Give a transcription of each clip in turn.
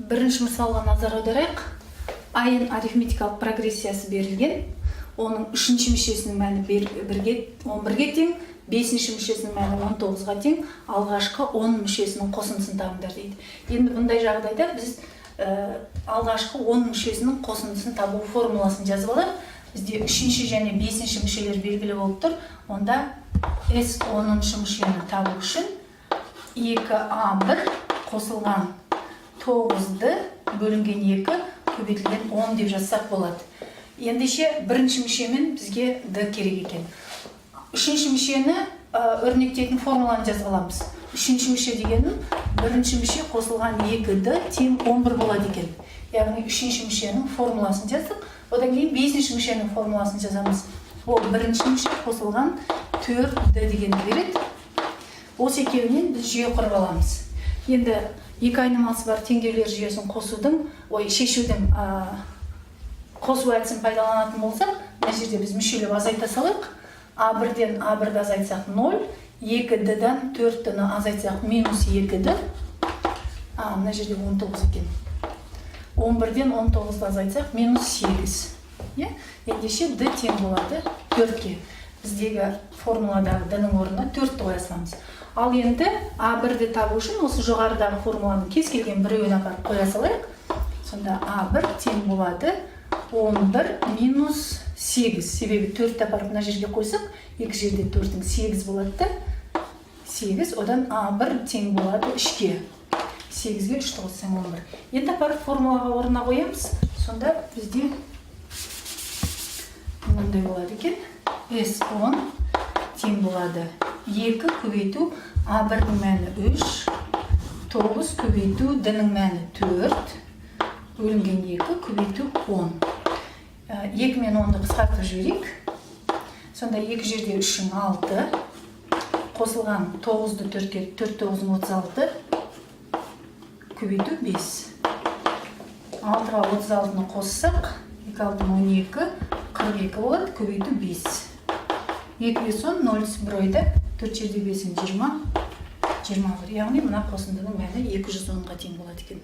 Бірінші мысалға назар аударайық. Айын арифметикалық прогрессиясы берілген. Оның үшінші мүшесінің мәні 11-ге тең, бесінші мүшесінің мәні 19-ға тең, алғашқы 10 мүшесінің қосындысын табыңдар дейді. Енді бұндай жағдайда біз алғашқы 10 мүшесінің қосындысын табу формуласын жазып алайық. Бізде үшінші және бесінші мүшелер белгілі болып тұр. Онда S 10-шы мүшені табу үшін 2A1 қосылған 9-ды бөлінген 2 көбейтілген 10 деп жазсақ болады. Ендеше бірінші мүшемен бізге D керек екен. Үшінші мүшені өрнектейтін формуланы жазып аламыз. Үшінші мүше дегенім бірінші мүше қосылған 2D тең 11 болады екен. Яғни үшінші мүшенің формуласын жаздық. Одан кейін бесінші мүшенің формуласын жазамыз. Ол бірінші мүше қосылған 4D дегенді береді. Осы екеуінен біз жүйе құрып аламыз. Енді екі айнымасы бар теңдеулер жүйесін шешудің қосу әдісін пайдаланатын болсақ, мына жерде біз мүшелеп азайта салайық. А1-ден А1-ді азайтсақ 0, 2-дан 4-ді азайтсақ минус 2-ді. Мына жерде 19 екен. 11-ден 19-ді азайтсақ минус 8. Ендеше D тең болады 4-ге. Біздегі формуладағы D-нің орнына 4-ді қоя саламыз. Ал енді А1-ді табу үшін осы жоғарыдағы формуланың кез келген біреуін апарып қоя салайық. Сонда А1 тең болады 11 минус 8. Себебі 4-ті апарып мына жерге қойсақ, екі жерде 4-дің 8 болады. 8, одан А1 тең болады 3-ге. 8-ге 3-ті қоссаң 11. Енді апарып формулаға орнына қоямыз. Сонда бізде мынандай болады екен. S10 тең болады 2 көбейту А1-дің мәні 3, 9 көбейту D-нің мәні 4, бөлінген 2 көбейту 10. 2 мен 10-ды қысқартып жіберейік. Сонда 2 жерде 3-ің 6, қосылған 9-ды 4-ке 4 9-ың 36, көбейту 5. 6-ға 36-ны қоссақ, 2 6-ның 12, 42 болады, көбейту 5. 2 бес 10, 0 бір ойда, 4 жерде 5-ің 20, 21. Яғни мына қосындының мәні 210-ға тең болады екен.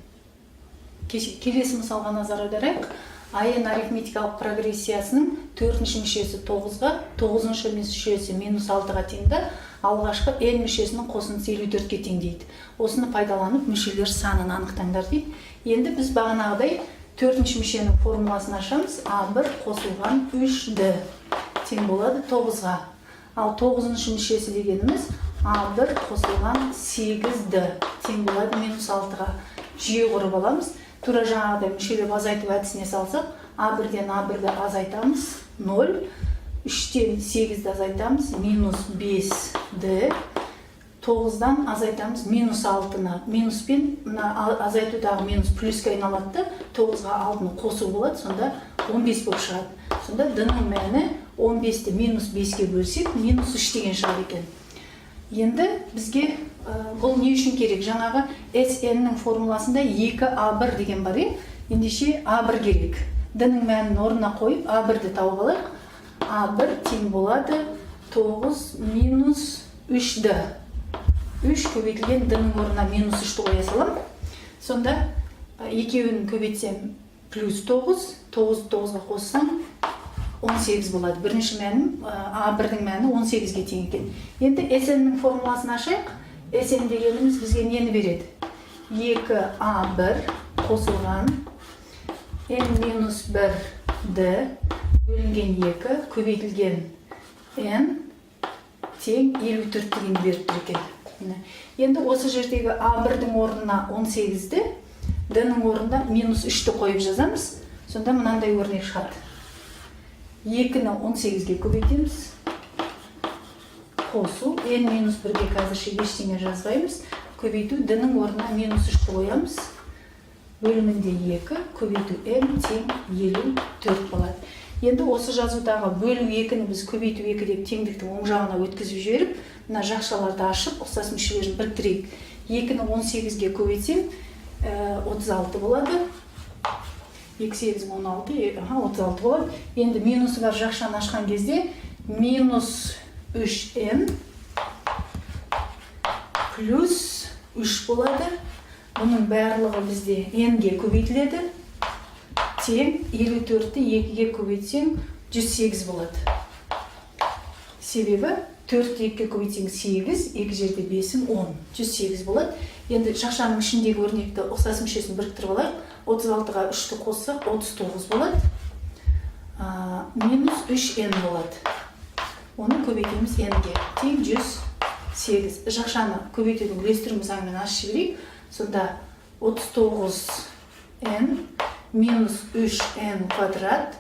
Келесі мысалға назар аударайық. Айын арифметикалық прогрессиясының 4-ші мүшесі 9-ға, 9-шы мүшесі минус 6-ға теңді, алғашқы n мүшесінің қосындысы 54-ге тең дейді. Осыны пайдаланып мүшелер санын анықтаңдар дейді. Енді біз бағанағыдай 4-ші мүшенің формуласын ашамыз. А1 қосылған 3D тең болады 9-ға. Ал 9-шы мүшесі дегеніміз А1 қосылған 8D тең болады минус 6-ға. Жүйе құрып аламыз. Тура жаңағыдай мүшелеп азайту әдісіне салсақ, А1-ден А1-ді азайтамыз 0, 3-тен 8-ді азайтамыз минус 5D, 9-дан азайтамыз минус 6-ны. Минуспен азайтудағы минус плюске айналады, 9-ға 6-ны қосу болады, сонда 15 болып шығады. Сонда D-нің мәні 15-ті минус 5-ке бөлсек, минус 3 деген шығады екен. Енді бізге бұл не үшін керек? Жаңағы SN-нің формуласында 2A1 деген бар. Ендеше A1 керек. D-нің мәнін орнына қойып, A1-ді тауып алайық. A1 тең болады 9 минус 3D. 3 көбейтілген D-нің орнына минус 3-ті қоя салам. Сонда екеуін көбейтсем плюс 9, 9-ды 9-ға қоссам 18 болады. Бірінші мәнім, А1-дің мәні 18-ге тең екен. Енді SN-нің формуласын ашайық. SN дегеніміз бізге нені береді? 2A1 қосылған n-1D бөлінген 2 көбейтілген n тең 54 деген беріп тұр екен. Енді осы жердегі А1-дің орнына 18-ді, D-нің орнында минус 3-ті қойып жазамыз. Сонда мынандай өрнек шығады. 2-ні 18-ге көбейтеміз. Қосу, n-1-ге қазірше ештеңе жазбаймыз. Көбейту, D-нің орнына минус 3-ті қоямыз. Бөлімінде 2, көбейту n тең 54 болады. Енді осы жазудағы бөлу 2-ні біз көбейту 2 деп теңдікті оң жағына өткізіп жіберіп, мына жақшаларды ашып, ұқсас мүшелерін біріктірейік. 2-ні 18-ге көбейтсем 36 болады. 2 8 16, 36 болады. Енді минусы бар жақшаны ашқан кезде минус 3n плюс 3 болады. Бұның барлығы бізде n-ге көбейтіледі. Тең 54-ті 2-ге көбейтсең 108 болады. Себебі 4-ті 2-ге көбейтсең 8, 2 жерде 5-ің 10, 108 болады. Енді шақшаның ішіндегі өрнекті ұқсас мүшесін біріктіріп алайық. 36-ға 3-ті қоссақ 39 болады. Минус 3n болады. Оны көбейтеміз n-ге. Тең 108. Шақшаны көбейтудің үлестіру заңымен ашып жіберейік. Сонда 39n минус 3n квадрат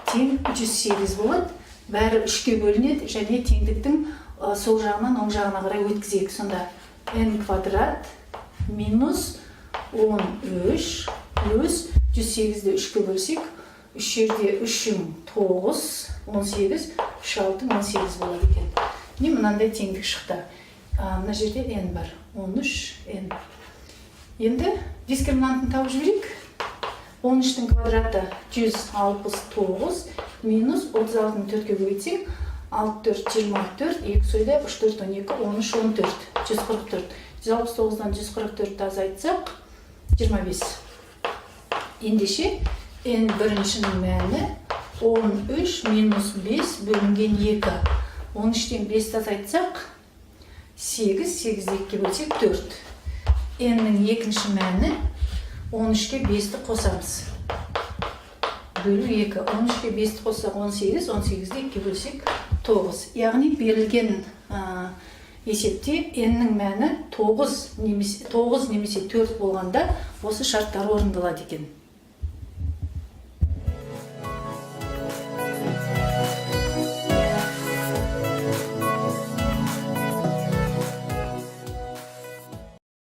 тең 108 болады. Бәрі 3-ке бөлінеді, және теңдіктің сол жағынан оң жағына қарай өткізейік. Сонда n квадрат минус 13 плюс 108-ді 3-ке бөлсек, 3 жерде 3-ің 9, 18, 3-6, 18 болады екен. Не мынандай теңдік шықты. Мына жерде n бар, 13n. Енді дискриминантын тауып жіберейік. 13-тің квадраты 169 минус 36-ны 4-ке көбейтсең, 6, 4, 24, 2 сөйді, 3, 4, 12, 13, 14, 144. 169-дан 144 азайтсақ, 25. Ендеше, n біріншінің мәні 13 минус 5 бөлінген 2. 13-тен 5 азайтсақ, 8, 8-ді 2-ге бөлсек 4. n-нің екінші мәні 13-ке 5-ті қосамыз. Бөлу 2. 13-ке 5-ті қоссақ 18, 18-ді 2-ге бөлсек 9. Яғни берілген есепте n-нің мәні 9 немесе 4 болғанда осы шарттар орындалады екен.